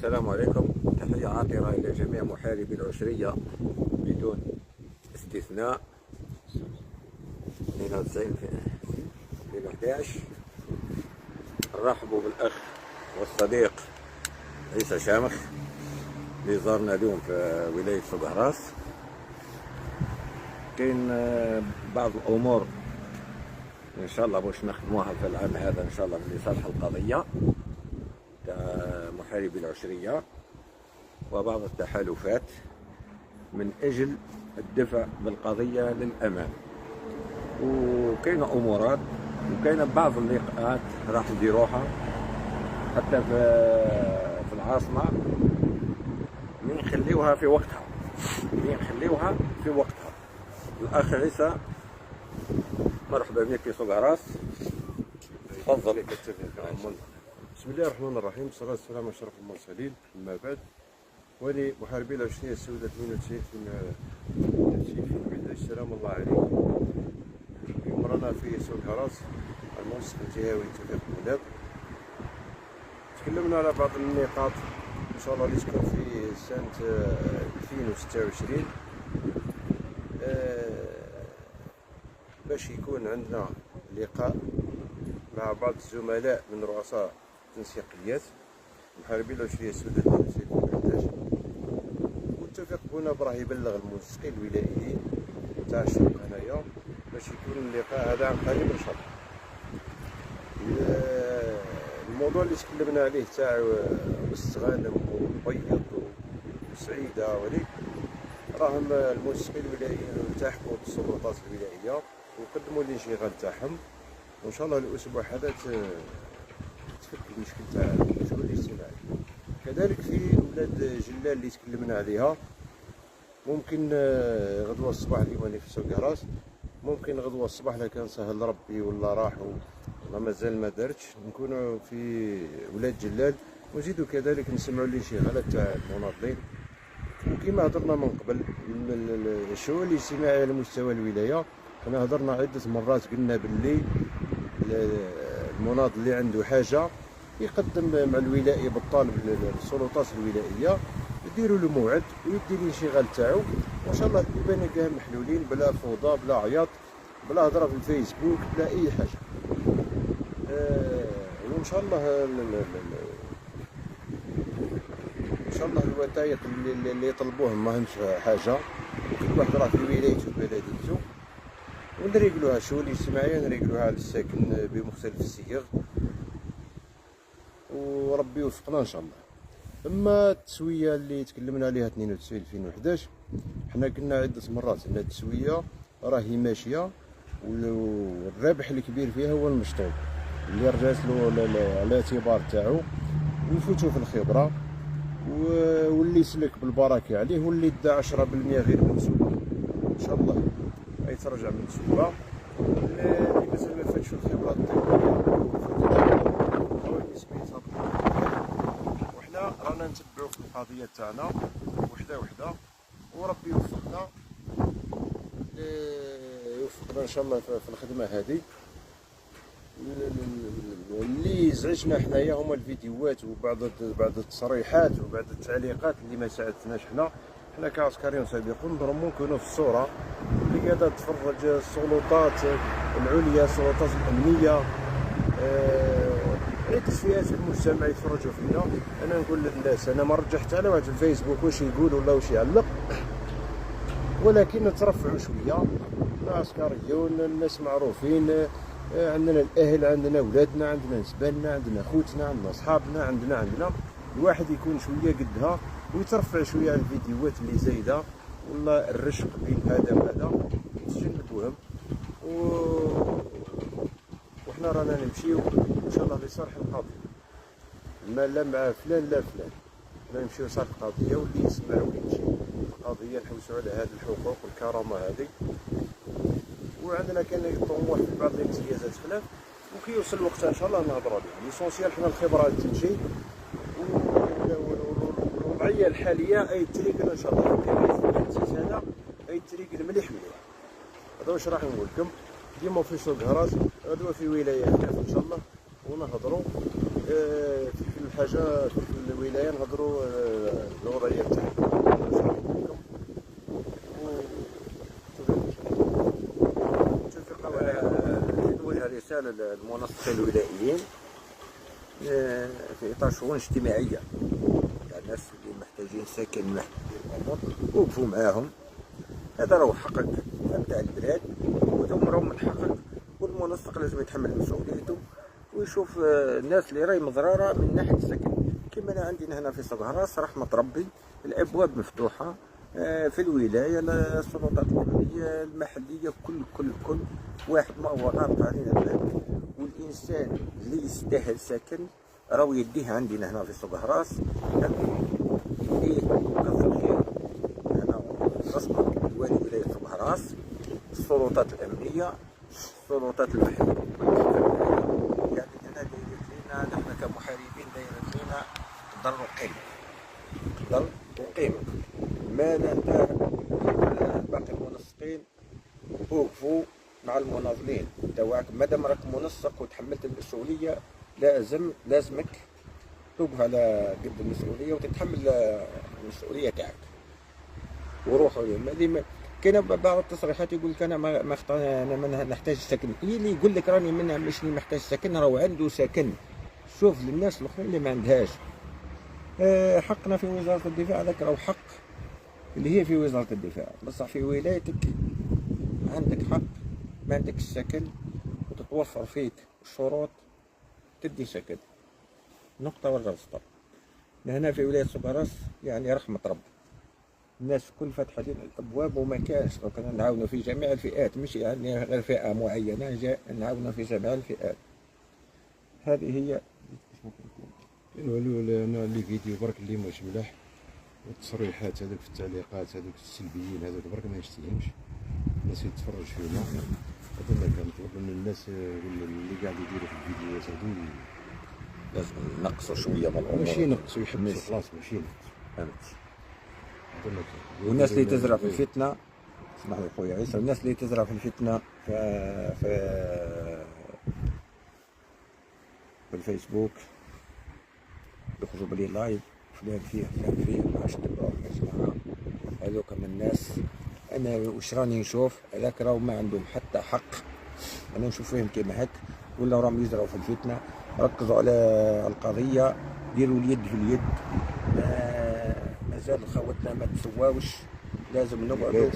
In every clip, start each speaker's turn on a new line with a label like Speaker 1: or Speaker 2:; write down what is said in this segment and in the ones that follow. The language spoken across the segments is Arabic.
Speaker 1: السلام عليكم. تحية عاطرة إلى جميع محاربي العشرية بدون استثناء. 92 في 2011. نرحبوا بالأخ والصديق عيسى شامخ اللي زارنا اليوم في ولاية سوق هراس. كاين بعض الأمور إن شاء الله باش نخدموها في العام هذا إن شاء الله لصالح القضية تاع محاربي العشرية، وبعض التحالفات من أجل الدفع بالقضية للأمام. وكاين أمورات وكاين بعض اللقاءات راح نديروها حتى في العاصمة نخليوها في وقتها، الأخ عيسى مرحبا بك في سوق هراس، تفضل.
Speaker 2: بسم الله الرحمن الرحيم، والصلاة والسلام على أشرف المرسلين. أما بعد، ولي محاربي العشرية السوداء 92 السلام الله عليكم. اليوم رانا في سوق هراس المنسق الجهوي توفيق بولاد. تكلمنا على بعض النقاط إن شاء الله اللي تكون في سنة 2026 باش يكون عندنا لقاء مع بعض الزملاء من رؤساء التنسيقيات محاربي العشرية السوداء 2011، والتوفيق هنا براه يبلغ المنسقين الولائيين تاع الشرق هنايا باش يكون اللقاء هذا عن قريب ان شاء الله. الموضوع اللي تكلمنا عليه تاع مستغانم ومبيض وسعيدة ولي راهم المنسقين الولائيين التحقوا بالسلطات الولائية وقدموا الانشغال تاعهم، وان شاء الله الاسبوع هذا تفك المشكل تاع المشغول الاجتماعي. كذلك في ولاد جلال اللي تكلمنا عليها، ممكن غدوه الصباح اليوم في سوق هراس، ممكن غدوه الصباح لا كان سهل ربي ولا راحوا ولا مازال ما دارتش نكونوا في ولاد جلال، ونزيدوا كذلك نسمعوا الانشغالات تاع المناضلين. وكما هضرنا من قبل الشؤون الاجتماعيه على مستوى الولايه، حنا هضرنا عده مرات قلنا باللي المناضل اللي عنده حاجه يقدم مع الولائي بالطالب للسلطات الولائيه، يديروا له موعد ويدي الانشغال تاعو، وان شاء الله يبان كاع محلولين بلا فوضى بلا عياط بلا هضره في الفيسبوك بلا اي حاجه. وان شاء الله الوثائق اللي يطلبوهم ماهمش حاجه، كل واحد راه في ولايته بلديته، ونريقلوها الشؤون الاجتماعيه نريقلوها على الساكن بمختلف الصيغ، وربي يوفقنا ان شاء الله. اما التسويه اللي تكلمنا عليها 92 2011، حنا قلنا عده مرات ان التسويه راهي ماشيه، والربح الكبير فيها هو المشطوب اللي رجعت له على الاعتبار تاعو ويفوتوا في الخبره، واللي سلك بالبركه عليه، واللي دا 10% غير منسوبه ان شاء الله يترجع من السوبه. اللي مازال ما فاتش في الخبرات الطبيه وحنا رانا نتبعوا في القضيه تاعنا وحده وحده، وربي يوفقنا ان شاء الله في الخدمه هذه. اللي يزعجنا حنايا هما الفيديوهات وبعض التصريحات وبعض التعليقات اللي ما ساعدتناش حنا كعسكريين سابقون ضروري نكونوا في الصوره اللي قاعده تفرج السلطات العليا السلطات الامنيه، عدة فئات في المجتمع يتفرجوا فينا. انا نقول للناس انا ما رجحت على واحد الفيسبوك واش يقول ولا واش يعلق، ولكن نترفعوا شويه، عسكريون الناس معروفين، عندنا الاهل، عندنا ولادنا، عندنا نسباننا، عندنا خوتنا، عندنا صحابنا، عندنا الواحد يكون شويه قدها ويترفع شويه على الفيديوهات اللي زايده ولا الرشق بين هذا وهذا تجنبوهم. وحنا رانا نمشيو ان شاء الله لصالح القضيه، ما لا مع فلان لا فلان، حنا نمشيو لصالح القضيه، واللي يسمع واللي يمشي القضيه نحوسوا على هذه الحقوق والكرامه هذه. وعندنا كان طموح في بعض الامتيازات خلاف، وكي يوصل وقتها ان شاء الله نهضروا عليها. ليسونسيال حنا الخبره تمشي، والوضعيه الحاليه اي تريقل ان شاء الله في التاسيس هذا اي تريقل مليح. هذا واش راح نقول لكم ديما في سوق هراس، غدوه في ولايه خلاف ان شاء الله، ونهضروا في الحاجه في الولايه نهضروا الوضعيه تاعهم.
Speaker 1: نوجه رسالة للمنسقين الولائيين في إطار شؤون اجتماعية، يعني الناس اللي محتاجين سكن محتاجين أمور وقفوا معاهم. هذا راهو حقك تاع البلاد وثم راهو من حقك، والمنسق لازم يتحمل مسؤوليته ويشوف الناس اللي راهي مضرارة من ناحية السكن. كما أنا عندنا هنا في صقهراس رحمة ربي الأبواب مفتوحة في الولاية، السلطات الأمنية المحلية، كل واحد ما هو غالط علينا الباب، والإنسان اللي يستاهل سكن راهو يديه عندنا هنا في صقهراس. إيه كثر خير أنا رسمي والي ولاية صقهراس، السلطات الأمنية، السلطات المحلية، يعني أنا دايرت لنا نحن كمحاربين دايرت لنا ضر وقيمة. ما انت باقي المنسقين وقفوا مع المناضلين تواعك، مادام راك منسق وتحملت المسؤولية لازمك توقف على قد المسؤولية وتتحمل المسؤولية تاعك وروحوا اليوم. هذه كاين بعض التصريحات يقول لك انا ما نحتاج سكن، اللي يقول لك راني منها مش محتاج سكن راهو عنده سكن. شوف للناس الاخرين اللي ما عندهاش. حقنا في وزارة الدفاع هذاك راهو حق اللي هي في وزارة الدفاع، بصح في ولايتك عندك حق ما عندك السكن وتتوفر فيك الشروط تدي سكن، نقطة ولا ستوب. هنا في ولاية صقهراس يعني رحمة ربي الناس كل فاتحة لنا الأبواب وما كانش، لو كنا نعاونوا في جميع الفئات مش يعني غير فئة معينة، نعاونوا في جميع الفئات. هذه هي
Speaker 2: انا لي فيديو برك اللي مش ملاح، والتصريحات هذوك في التعليقات هذوك السلبيين هذوك برك ما يشتيهمش الناس يتفرج فينا. هذا ما كنطلب من الناس اللي قاعد يديروا في الفيديوهات هذو
Speaker 1: لازم نقصوا شوية من الأمور،
Speaker 2: ماشي ينقصوا يحبسوا خلاص، ماشي
Speaker 1: فهمت.
Speaker 2: هذا ما كان.
Speaker 1: والناس اللي تزرع في الفتنة، اسمح لي خويا عيسى، الناس اللي تزرع في الفتنة في الفيسبوك يخرجوا بلي لايف فلان فيه باش تبعوا يا جماعة. هذوك من الناس انا واش راني نشوف هذاك راهو ما عندهم حتى حق، انا نشوف فيهم كيما هك ولا راهم يزرعوا في الفتنة. ركزوا على القضية، ديروا اليد في اليد. مازال خوتنا ما تسواوش، لازم نقعدوا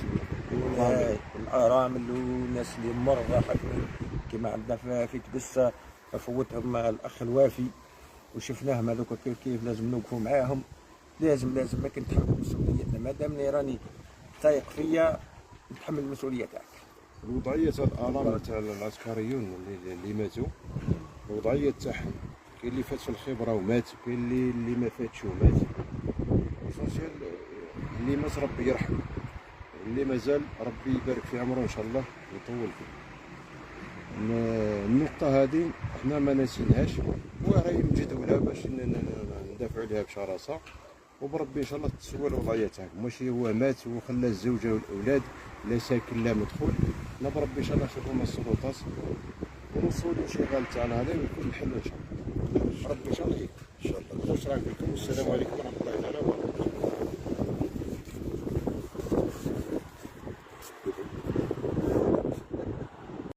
Speaker 1: الارامل والناس اللي مرضى حاكمين كما عندنا في تبسة فوتهم الاخ الوافي وشفناهم هذوك كيف لازم نوقفوا معاهم. لازم ما كنتحمل مسؤوليتنا، مادام راني تايق فيا نتحمل المسؤوليه تاعك.
Speaker 2: الوضعيه تاع الالام تاع العسكريون اللي ماتوا، الوضعيه تاعهم كاين اللي فات في الخبره ومات، كاين اللي ما فاتش ومات. الاسونسيال اللي مات ربي يرحمه، اللي مازال ربي يبارك في عمره ان شاء الله ويطول فيه. النقطة هذه احنا ما ناسينهاش وراهي مجدولة باش ندافعوا عليها بشراسة، وبربي ان شاء الله تسوى الوضعية تاعكم. ماشي هو مات وخلى الزوجة والأولاد لا ساكن لا مدخول، لا بربي ان شاء الله نشوفوا مع السلطات ونوصلوا للانشغال تاعنا هذا ويكون الحل ان شاء الله. ربي ان شاء الله ان شاء الله. شكرا لكم والسلام عليكم ورحمة الله تعالى وبركاته.